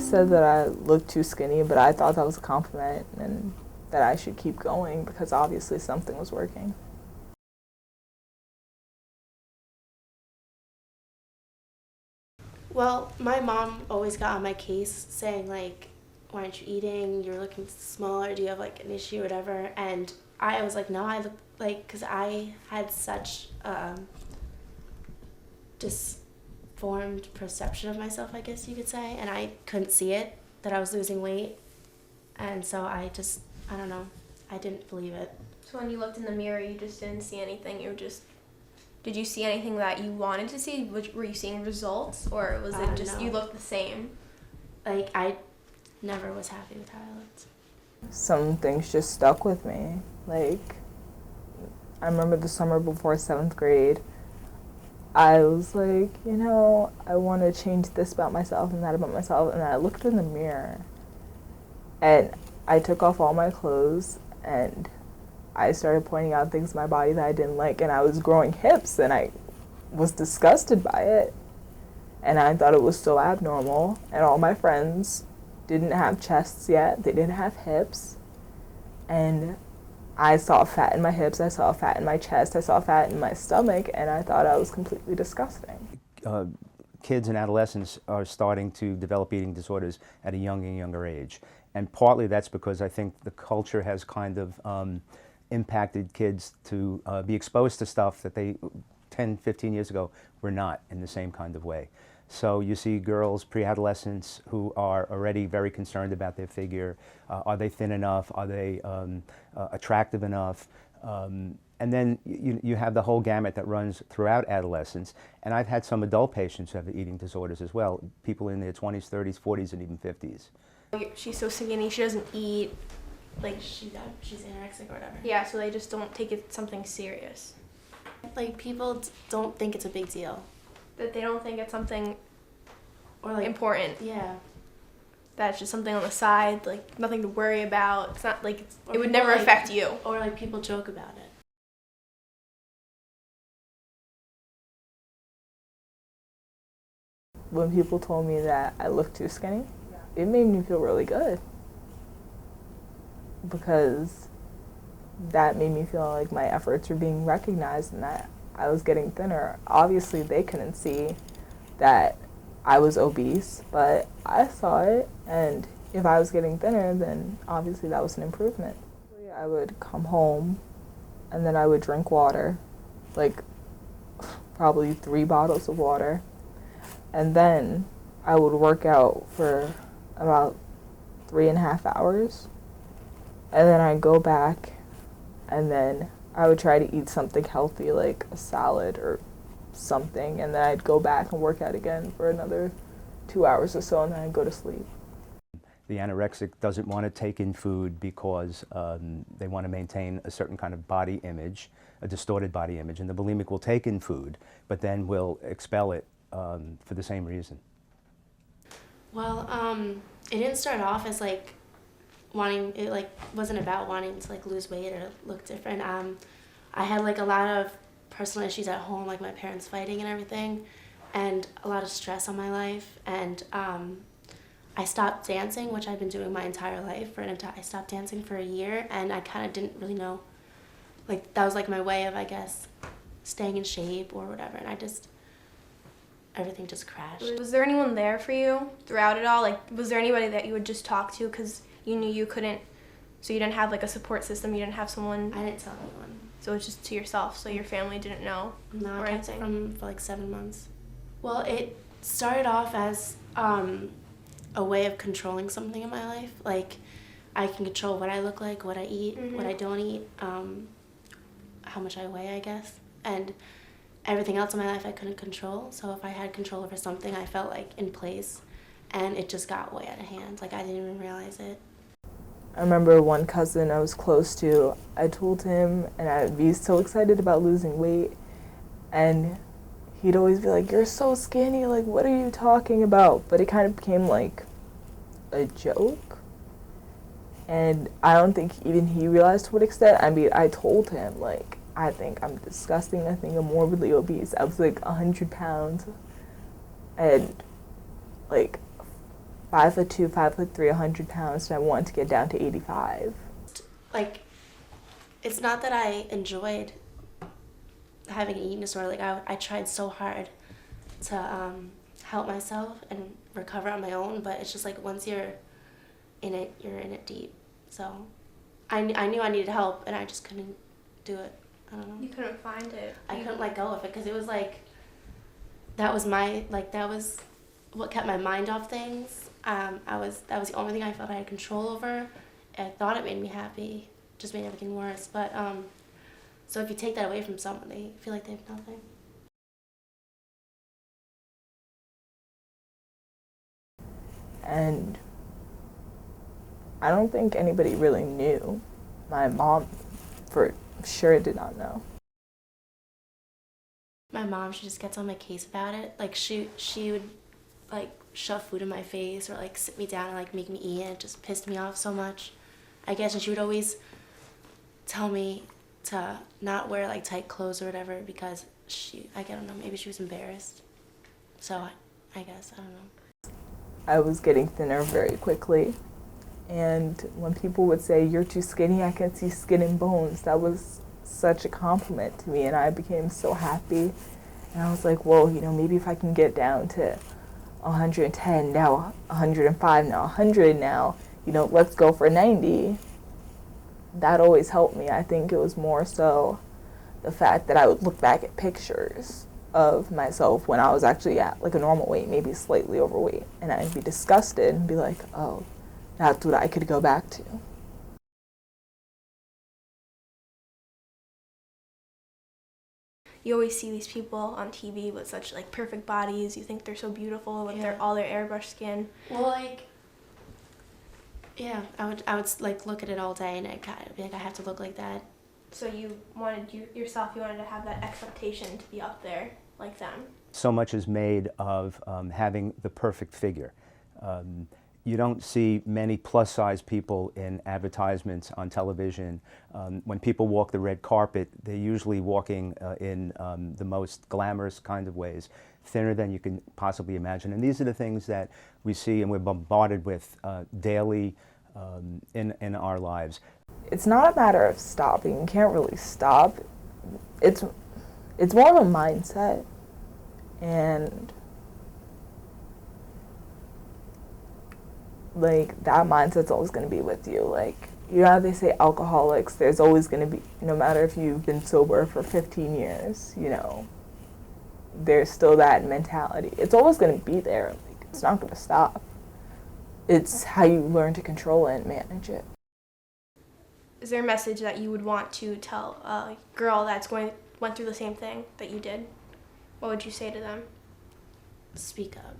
always said that I looked too skinny, but I thought that was a compliment and that I should keep going because obviously something was working. Well, my mom always got on my case saying, like, why aren't you eating? You're looking smaller. Do you have, like, an issue or whatever? And I was like, no, I look like, because I had such disformed perception of myself, I guess you could say, and I couldn't see it, that I was losing weight. And so I don't know, I didn't believe it. So when you looked in the mirror, you just didn't see anything? Did you see anything that you wanted to see? Were you seeing results, or was it just no. you looked the same? Like, I never was happy with how I looked. Some things just stuck with me. Like, I remember the summer before 7th grade, I was like, you know, I want to change this about myself and that about myself. And I looked in the mirror and I took off all my clothes and I started pointing out things in my body that I didn't like. And I was growing hips and I was disgusted by it. And I thought it was so abnormal. And all my friends didn't have chests yet. They didn't have hips. And I saw fat in my hips, I saw fat in my chest, I saw fat in my stomach, and I thought I was completely disgusting. Kids and adolescents are starting to develop eating disorders at a younger age. And partly that's because I think the culture has kind of impacted kids to be exposed to stuff that they 10, 15 years ago were not in the same kind of way. So you see girls, pre-adolescents, who are already very concerned about their figure. Are they thin enough? Are they attractive enough? And then you have the whole gamut that runs throughout adolescence. And I've had some adult patients who have eating disorders as well, people in their 20s, 30s, 40s, and even 50s. She's so skinny, she doesn't eat. Like, She's anorexic or whatever. yeah, so they just don't take it something serious. Like, people don't think it's a big deal. That they don't think it's something Or like, important. yeah. That's just something on the side, like nothing to worry about. It's not like Or it would people, never like, affect you. Or like people joke about it. When people told me that I looked too skinny, it made me feel really good. Because that made me feel like my efforts were being recognized and that I was getting thinner. Obviously, they couldn't see that I was obese, but I saw it, and if I was getting thinner, then obviously that was an improvement. I would come home, and then I would drink water, like probably 3 bottles of water, and then I would work out for about 3.5 hours, and then I'd go back, and then I would try to eat something healthy like a salad or something, and then I'd go back and work out again for another 2 hours or so, and then I'd go to sleep. The anorexic doesn't want to take in food because they want to maintain a certain kind of body image, a distorted body image, and the bulimic will take in food, but then will expel it for the same reason. Well, it didn't start off as like wanting, it like wasn't about wanting to like lose weight or look different. I had like a lot of personal issues at home, like my parents fighting and everything, and a lot of stress on my life, and I stopped dancing, which I've been doing my entire life. I stopped dancing for a year, and I kind of didn't really know, like that was like my way of, I guess, staying in shape or whatever, and everything just crashed. Was there anyone there for you throughout it all? Like, was there anybody that you would just talk to because you knew you couldn't, so you didn't have like a support system, you didn't have someone? I didn't tell anyone. So it was just to yourself, so your family didn't know? No, or I kept it anything? for like 7 months. Well, it started off as a way of controlling something in my life. Like, I can control what I look like, what I eat, what I don't eat, how much I weigh, I guess. And everything else in my life I couldn't control. So if I had control over something, I felt like in place, and it just got way out of hand. Like, I didn't even realize it. I remember one cousin I was close to, I told him, and I'd be so excited about losing weight, and he'd always be like, "You're so skinny, like, what are you talking about?" But it kind of became like a joke, and I don't think even he realized to what extent. I mean, I told him, like, I think I'm disgusting, I think I'm morbidly obese. I was like 100 pounds, and like 5'2", 5'3", 100 pounds, and I wanted to get down to 85. Like, it's not that I enjoyed having an eating disorder. Like, I tried so hard to help myself and recover on my own, but it's just like once you're in it, you're in it deep. So I knew I needed help, and I just couldn't do it. I don't know. You couldn't find it. I couldn't let go of it because it was like, that was what kept my mind off things. That was the only thing I felt I had control over. I thought it made me happy, just made everything worse. But so if you take that away from someone, they feel like they have nothing. And I don't think anybody really knew. My mom, for sure, did not know. My mom, she just gets on my case about it. Like, she would, like, shove food in my face or, like, sit me down and, like, make me eat, and it just pissed me off so much, I guess. And she would always tell me to not wear, like, tight clothes or whatever because I don't know, maybe she was embarrassed. So I guess, I don't know. I was getting thinner very quickly. And when people would say, "You're too skinny, I can see skin and bones," that was such a compliment to me, and I became so happy. And I was like, well, maybe if I can get down to 110, now 105, now 100, now, let's go for 90. That always helped me. I think it was more so the fact that I would look back at pictures of myself when I was actually at like a normal weight, maybe slightly overweight, and I'd be disgusted and be like, oh, that's what I could go back to. You always see these people on TV with such like perfect bodies. You think they're so beautiful with all their airbrush skin. Well, like, yeah, I would like look at it all day and I'd kind of be like, I have to look like that. So you wanted you wanted to have that expectation to be up there like them. So much is made of having the perfect figure. You don't see many plus-size people in advertisements on television. When people walk the red carpet, they're usually walking in the most glamorous kind of ways, thinner than you can possibly imagine. And these are the things that we see and we're bombarded with daily in our lives. It's not a matter of stopping. You can't really stop. It's more of a mindset. And like that mindset's always going to be with you. Like, how they say alcoholics, there's always going to be, no matter if you've been sober for 15 years, there's still that mentality. It's always going to be there. Like, it's not going to stop. It's how you learn to control it and manage it. Is there a message that you would want to tell a girl that's went through the same thing that you did? What would you say to them? Speak up,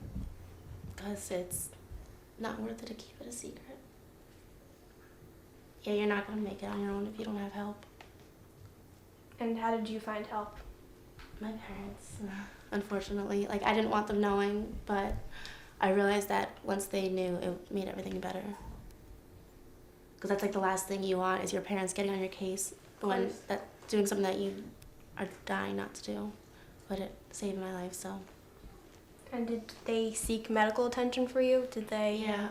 because it's not worth it to keep it a secret. Yeah, you're not going to make it on your own if you don't have help. And how did you find help? My parents, unfortunately. Like, I didn't want them knowing, but I realized that once they knew, it made everything better. Because that's like the last thing you want is your parents getting on your case when doing something that you are dying not to do. But it saved my life, so. And did they seek medical attention for you? Did they? Yeah.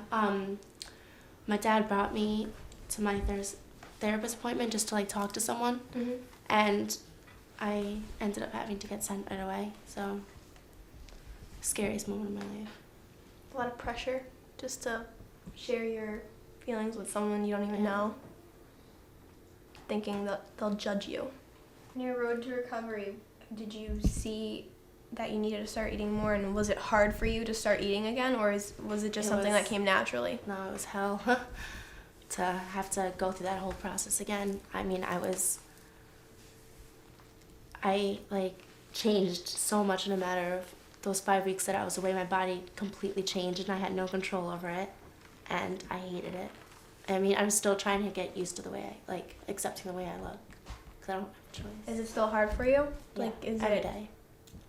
My dad brought me to my therapist appointment just to like talk to someone, and I ended up having to get sent right away. So, scariest moment of my life. A lot of pressure just to share your feelings with someone you don't even know, thinking that they'll judge you. On your road to recovery, did you see that you needed to start eating more, and was it hard for you to start eating again, or was it just something that came naturally? No, it was hell to have to go through that whole process again. I mean, I changed so much in a matter of those 5 weeks that I was away. My body completely changed and I had no control over it, and I hated it. I mean, I'm still trying to get used to the way accepting the way I look, because I don't have a choice. Is it still hard for you? Yeah, every day.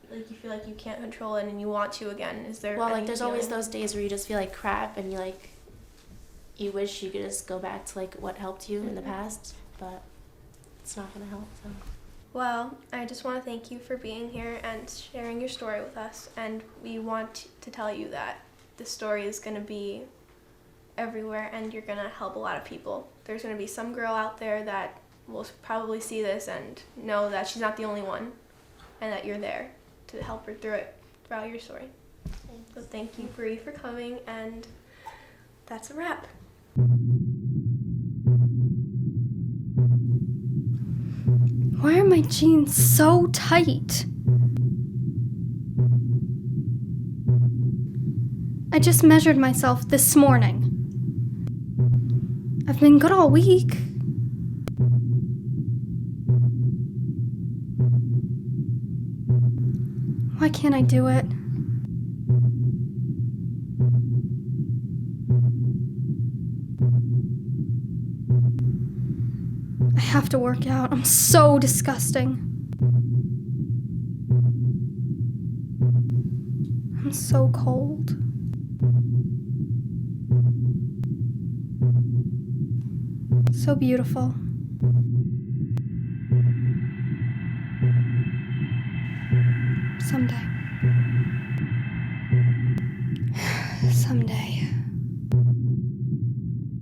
Like, you feel like you can't control it and you want to again? Is there? Well, like, there's always those days where you just feel like crap and you wish you could just go back to like what helped you in the past, but it's not gonna help. So. Well, I just want to thank you for being here and sharing your story with us, and we want to tell you that this story is going to be everywhere and you're going to help a lot of people. There's going to be some girl out there that will probably see this and know that she's not the only one and that you're there to help her through it throughout your story. So thank you, Bree, for coming, and that's a wrap. Why are my jeans so tight? I just measured myself this morning. I've been good all week. Why can't I do it? I have to work out. I'm so disgusting. I'm so cold. So beautiful. Someday. Someday.